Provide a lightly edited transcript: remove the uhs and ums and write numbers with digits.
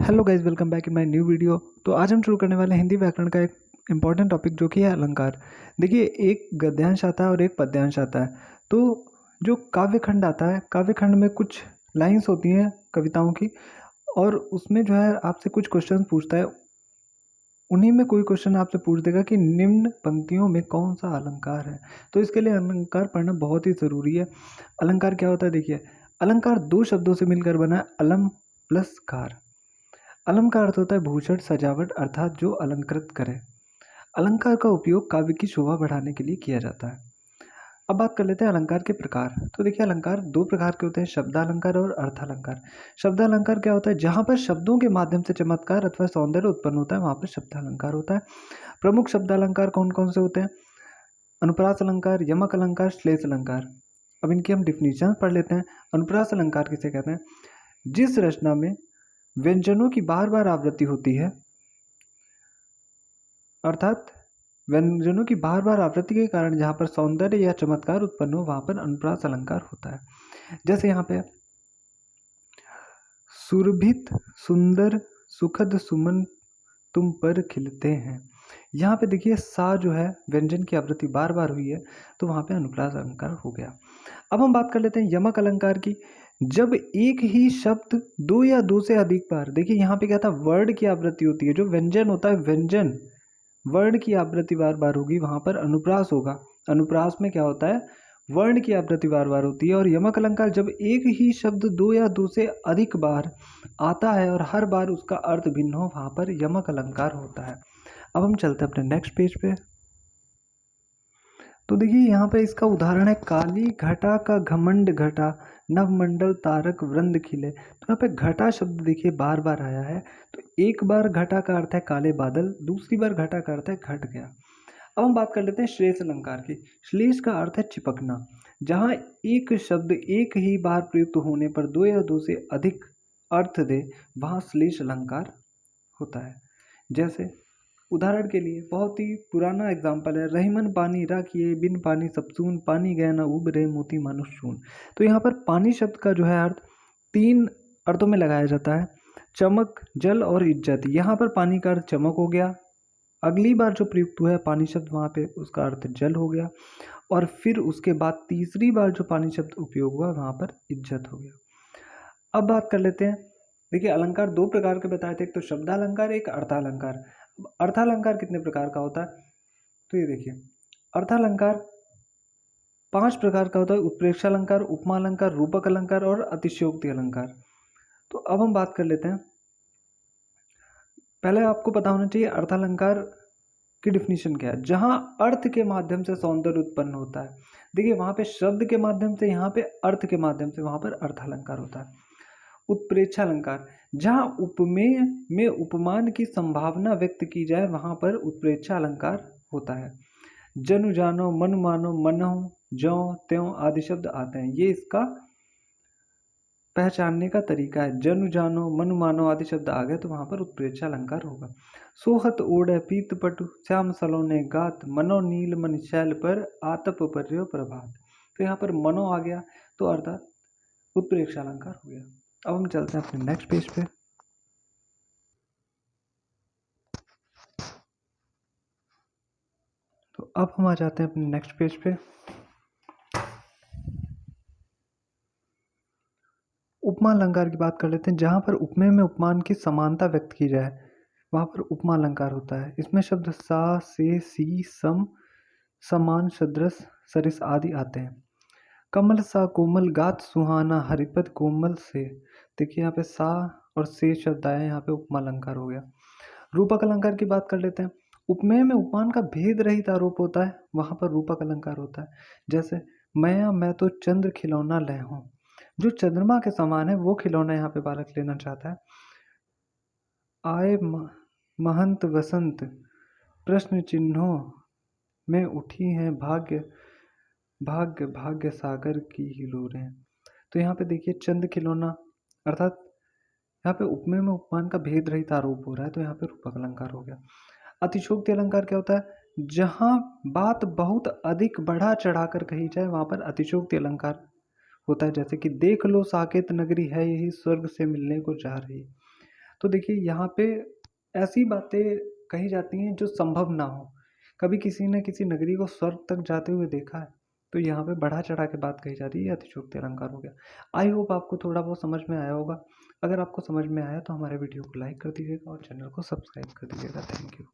Hello guys, welcome back in my new video. तो आज हम शुरू करने वाले हैं हिंदी व्याकरण का एक इम्पॉर्टेंट टॉपिक जो कि है अलंकार। देखिए, एक गद्यांश आता है और एक पद्यांश आता है। तो जो काव्य खंड आता है, काव्य खंड में कुछ लाइंस होती हैं कविताओं की, और उसमें जो है आपसे कुछ क्वेश्चन पूछता है। उन्हीं में कोई क्वेश्चन आपसे पूछ देगा कि निम्न पंक्तियों में कौन सा अलंकार है। तो इसके लिए अलंकार पढ़ना बहुत ही ज़रूरी है। अलंकार क्या होता है? देखिए, अलंकार दो शब्दों से मिलकर बना है, अलम प्लस कार। अलम का अर्थ होता है भूषण, सजावट, अर्थात जो अलंकृत करे। अलंकार का उपयोग काव्य की शोभा बढ़ाने के लिए किया जाता है। अब बात कर लेते हैं अलंकार के प्रकार। तो देखिए, अलंकार दो प्रकार के होते हैं, शब्दालंकार और अर्थालंकार। शब्दालंकार क्या होता है? जहाँ पर शब्दों के माध्यम से चमत्कार अथवा सौंदर्य उत्पन्न होता है, वहाँ पर शब्दालंकार होता है। प्रमुख शब्दालंकार कौन कौन से होते हैं? अनुप्रास अलंकार, यमक अलंकार, श्लेष अलंकार। अब इनकी हम डिफिनीशन पढ़ लेते हैं। अनुप्रास अलंकार किसे कहते हैं? जिस रचना में व्यंजनों की बार बार आवृत्ति होती है, अर्थात व्यंजनों की बार बार आवृत्ति के कारण जहाँ पर सौंदर्य या चमत्कार उत्पन्न हो, वहाँ पर अनुप्रास अलंकार होता है। जैसे यहाँ पे सुरभित सुंदर सुखद सुमन तुम पर खिलते हैं। यहाँ पे देखिए, सा जो है व्यंजन की आवृत्ति बार बार हुई है, तो वहाँ पे अनुप्रास अलंकार हो गया। अब हम बात कर लेते हैं यमक अलंकार की। जब एक ही शब्द दो या दो से अधिक बार, देखिए यहाँ पे क्या था, वर्ड की आवृत्ति होती है, जो व्यंजन होता है, व्यंजन वर्ण की आवृत्ति बार बार होगी, वहां पर अनुप्रास होगा। अनुप्रास में क्या होता है? वर्ण की आवृत्ति बार बार होती है। और यमक अलंकार जब एक ही शब्द दो या दो से अधिक बार आता है और हर बार उसका अर्थ भिन्न हो, वहां पर यमक अलंकार होता है। अब हम चलते हैं अपने नेक्स्ट पेज पे। तो देखिए, यहाँ पे इसका उदाहरण है, काली घटा का घमंड घटा, नवमंडल तारक वृंद खिले। तो यहाँ पे घटा शब्द देखिए बार बार आया है। तो एक बार घटा का अर्थ है काले बादल, दूसरी बार घटा का अर्थ है घट गया। अब हम बात कर लेते हैं श्लेष अलंकार की। श्लेष का अर्थ है चिपकना। जहाँ एक शब्द एक ही बार प्रयुक्त होने पर दो या दो से अधिक अर्थ दे, वहाँ श्लेष अलंकार होता है। जैसे उदाहरण के लिए बहुत ही पुराना एग्जाम्पल है, रहीमन पानी राखिए बिन पानी सबसून, पानी गया ना उब रहे मोती मानुष चून। तो यहाँ पर पानी शब्द का जो है अर्थ तीन अर्थों में लगाया जाता है, चमक, जल और इज्जत। यहाँ पर पानी का अर्थ चमक हो गया, अगली बार जो प्रयुक्त हुआ है पानी शब्द, वहाँ पे उसका अर्थ जल हो गया, और फिर उसके बाद तीसरी बार जो पानी शब्द उपयोग हुआ वहाँ पर इज्जत हो गया। अब बात कर लेते हैं, देखिए अलंकार दो प्रकार के बताए थे, एक तो शब्दालंकार, एक अर्थालंकार। अब अर्थालंकार कितने प्रकार का होता है? तो ये देखिए, अर्थालंकार पांच प्रकार का होता है, उत्प्रेक्षा अलंकार, उपमा अलंकार, रूपक अलंकार और अतिशयोक्ति अलंकार। तो अब हम बात कर लेते हैं, पहले आपको पता होना चाहिए अर्थालंकार की डिफिनीशन क्या है। जहां अर्थ के माध्यम से सौंदर्य उत्पन्न होता है, देखिए वहां पे शब्द के माध्यम से, यहाँ पे अर्थ के माध्यम से, वहां पर अर्थालंकार होता है। उत्प्रेक्षा अलंकार, जहां उपमेय में उपमान की संभावना व्यक्त की जाए, वहां पर उत्प्रेक्षा अलंकार होता है। जनु जानो मन मानो मनहु ज्यों त्यों आदि शब्द आते हैं, ये इसका पहचानने का तरीका है। जनु जानो मन मानो आदि शब्द आ गए तो वहां पर उत्प्रेक्षा अलंकार होगा। सोहत ओढ़ पीत पटु श्याम सलोने गात, मनो नील मन शैल पर आतप पर्यो प्रभात। तो यहाँ पर मनो आ गया, तो अर्थात उत्प्रेक्षा अलंकार हो गया। अब हम चलते हैं अपने नेक्स्ट पेज पे। तो अब हम आ जाते हैं अपने नेक्स्ट पेज पे। उपमा अलंकार की बात कर लेते हैं। जहां पर उपमेय में उपमान की समानता व्यक्त की जाए, वहां पर उपमा अलंकार होता है। इसमें शब्द सा से सी सम समान सदृश सरिस आदि आते हैं। कमल सा कोमल गात सुहाना, हरिपद कोमल से। देखिए यहाँ पे सा और से शब्द आया, यहाँ पे उपमा अलंकार हो गया। रूपक अलंकार की बात कर लेते हैं। उपमेय में उपमान का भेद रहित आरोप होता है, वहां पर रूपक अलंकार होता है। जैसे मैं तो चंद्र खिलौना ले हूं, जो चंद्रमा के समान है वो खिलौना यहाँ पे बालक लेना चाहता है। आए महंत वसंत, प्रश्न चिन्हों में उठी हैं भाग्य भाग्य भाग्य सागर की हिलोरें। तो यहाँ पे देखिए चंद खिलौना, अर्थात यहाँ पे उपमेय में उपमान का भेद रहित आरोप हो रहा है, तो यहाँ पे रूपक अलंकार हो गया। अतिशोक्ति अलंकार क्या होता है? जहां बात बहुत अधिक बढ़ा चढ़ाकर कही जाए, वहां पर अतिशोक्ति अलंकार होता है। जैसे कि देख लो साकेत नगरी है, यही स्वर्ग से मिलने को जा रही। तो देखिए यहाँ पे ऐसी बातें कही जाती हैं जो संभव ना हो। कभी किसी ने किसी नगरी को स्वर्ग तक जाते हुए देखा है? तो यहाँ पे बढ़ा चढ़ा के बात कही जा रही है, ये अतिशयोक्ति अलंकार हो गया। आई होप आपको थोड़ा बहुत समझ में आया होगा। अगर आपको समझ में आया तो हमारे वीडियो को लाइक कर दीजिएगा और चैनल को सब्सक्राइब कर दीजिएगा। Thank you.